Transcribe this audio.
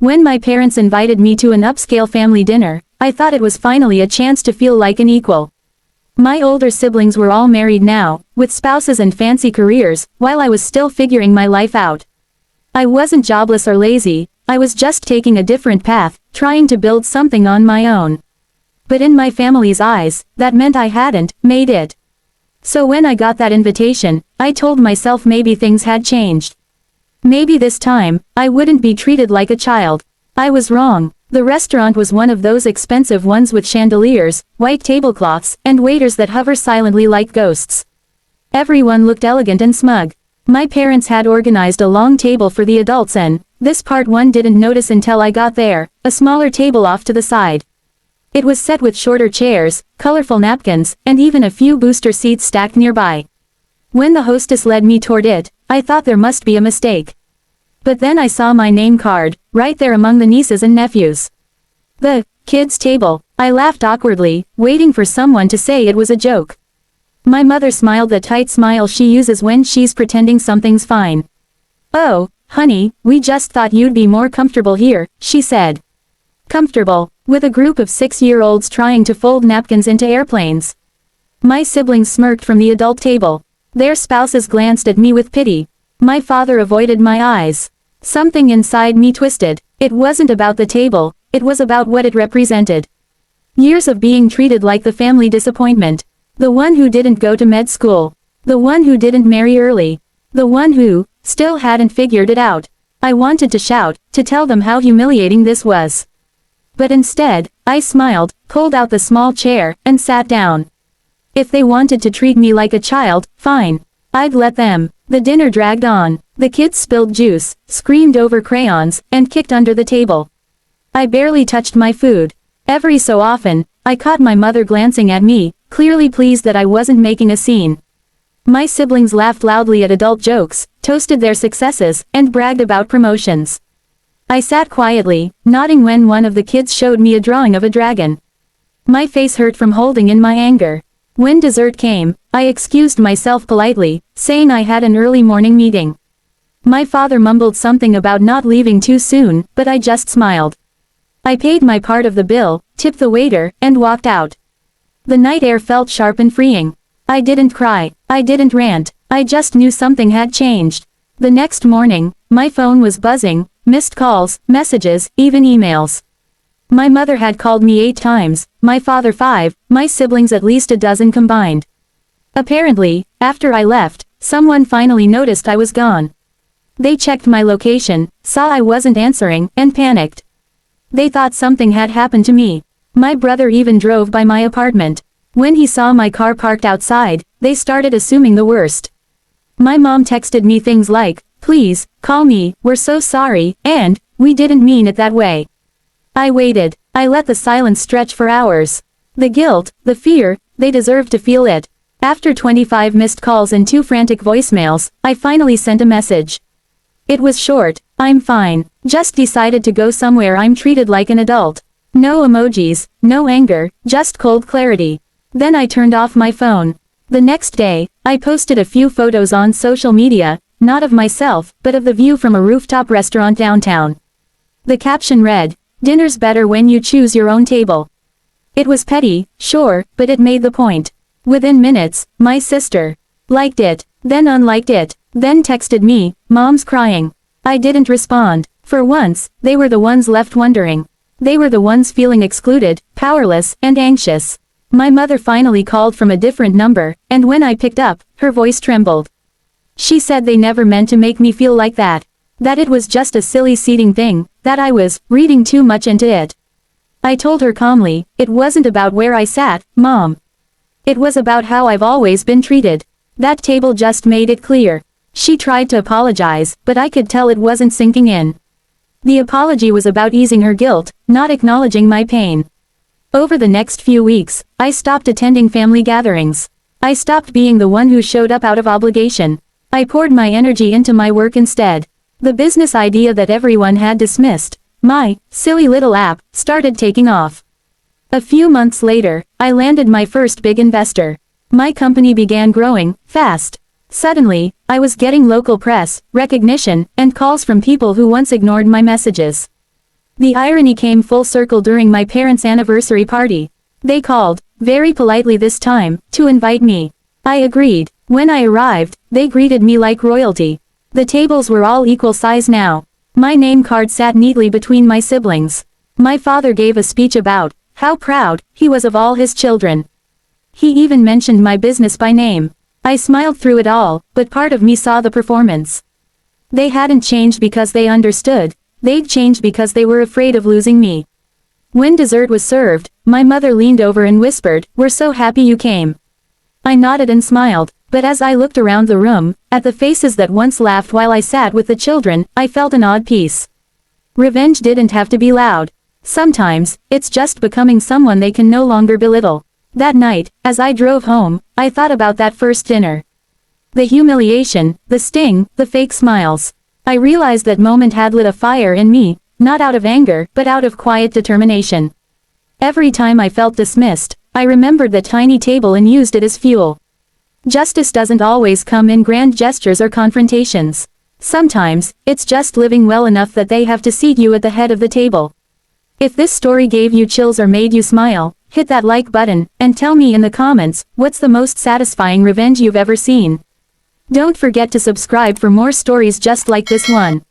When my parents invited me to an upscale family dinner, I thought it was finally a chance to feel like an equal. My older siblings were all married now, with spouses and fancy careers, while I was still figuring my life out. I wasn't jobless or lazy, I was just taking a different path, trying to build something on my own. But in my family's eyes, that meant I hadn't made it. So when I got that invitation, I told myself maybe things had changed. Maybe this time, I wouldn't be treated like a child. I was wrong. The restaurant was one of those expensive ones with chandeliers, white tablecloths, and waiters that hover silently like ghosts. Everyone looked elegant and smug. My parents had organized a long table for the adults and, this part one didn't notice until I got there, a smaller table off to the side. It was set with shorter chairs, colorful napkins, and even a few booster seats stacked nearby. When the hostess led me toward it, I thought there must be a mistake. But then I saw my name card, right there among the nieces and nephews. The kids' table. I laughed awkwardly, waiting for someone to say it was a joke. My mother smiled the tight smile she uses when she's pretending something's fine. "Oh, honey, we just thought you'd be more comfortable here," she said. Comfortable, with a group of 6-year-olds trying to fold napkins into airplanes. My siblings smirked from the adult table. Their spouses glanced at me with pity. My father avoided my eyes. Something inside me twisted. It wasn't about the table, it was about what it represented. Years of being treated like the family disappointment. The one who didn't go to med school. The one who didn't marry early. The one who, still hadn't figured it out. I wanted to shout, to tell them how humiliating this was. But instead, I smiled, pulled out the small chair, and sat down. If they wanted to treat me like a child, fine. I'd let them. The dinner dragged on. The kids spilled juice, screamed over crayons, and kicked under the table. I barely touched my food. Every so often, I caught my mother glancing at me, clearly pleased that I wasn't making a scene. My siblings laughed loudly at adult jokes, toasted their successes, and bragged about promotions. I sat quietly, nodding when one of the kids showed me a drawing of a dragon. My face hurt from holding in my anger. When dessert came, I excused myself politely, saying I had an early morning meeting. My father mumbled something about not leaving too soon, but I just smiled. I paid my part of the bill, tipped the waiter, and walked out. The night air felt sharp and freeing. I didn't cry, I didn't rant, I just knew something had changed. The next morning, my phone was buzzing, missed calls, messages, even emails. My mother had called me 8 times, my father 5, my siblings at least a dozen combined. Apparently, after I left, someone finally noticed I was gone. They checked my location, saw I wasn't answering, and panicked. They thought something had happened to me. My brother even drove by my apartment. When he saw my car parked outside, they started assuming the worst. My mom texted me things like, "Please, call me, we're so sorry," and, "We didn't mean it that way." I waited. I let the silence stretch for hours. The guilt, the fear, they deserved to feel it. After 25 missed calls and 2 frantic voicemails, I finally sent a message. It was short, "I'm fine, just decided to go somewhere I'm treated like an adult." No emojis, no anger, just cold clarity. Then I turned off my phone. The next day, I posted a few photos on social media, not of myself, but of the view from a rooftop restaurant downtown. The caption read, "Dinner's better when you choose your own table." It was petty, sure, but it made the point. Within minutes, my sister liked it, then unliked it, then texted me, "Mom's crying." I didn't respond. For once, they were the ones left wondering. They were the ones feeling excluded, powerless, and anxious. My mother finally called from a different number, and when I picked up, her voice trembled. She said they never meant to make me feel like that. That it was just a silly seating thing, that I was reading too much into it. I told her calmly, it wasn't about where I sat, Mom. It was about how I've always been treated. That table just made it clear. She tried to apologize, but I could tell it wasn't sinking in. The apology was about easing her guilt, not acknowledging my pain. Over the next few weeks, I stopped attending family gatherings. I stopped being the one who showed up out of obligation. I poured my energy into my work instead. The business idea that everyone had dismissed, my silly little app, started taking off. A few months later, I landed my first big investor. My company began growing, fast. Suddenly, I was getting local press, recognition, and calls from people who once ignored my messages. The irony came full circle during my parents' anniversary party. They called, very politely this time, to invite me. I agreed. When I arrived, they greeted me like royalty. The tables were all equal size now. My name card sat neatly between my siblings. My father gave a speech about how proud he was of all his children. He even mentioned my business by name. I smiled through it all, but part of me saw the performance. They hadn't changed because they understood, they'd changed because they were afraid of losing me. When dessert was served, my mother leaned over and whispered, "We're so happy you came." I nodded and smiled, but as I looked around the room, at the faces that once laughed while I sat with the children, I felt an odd peace. Revenge didn't have to be loud. Sometimes, it's just becoming someone they can no longer belittle. That night, as I drove home, I thought about that first dinner. The humiliation, the sting, the fake smiles. I realized that moment had lit a fire in me, not out of anger, but out of quiet determination. Every time I felt dismissed, I remembered that tiny table and used it as fuel. Justice doesn't always come in grand gestures or confrontations. Sometimes, it's just living well enough that they have to seat you at the head of the table. If this story gave you chills or made you smile, hit that like button, and tell me in the comments, what's the most satisfying revenge you've ever seen? Don't forget to subscribe for more stories just like this one.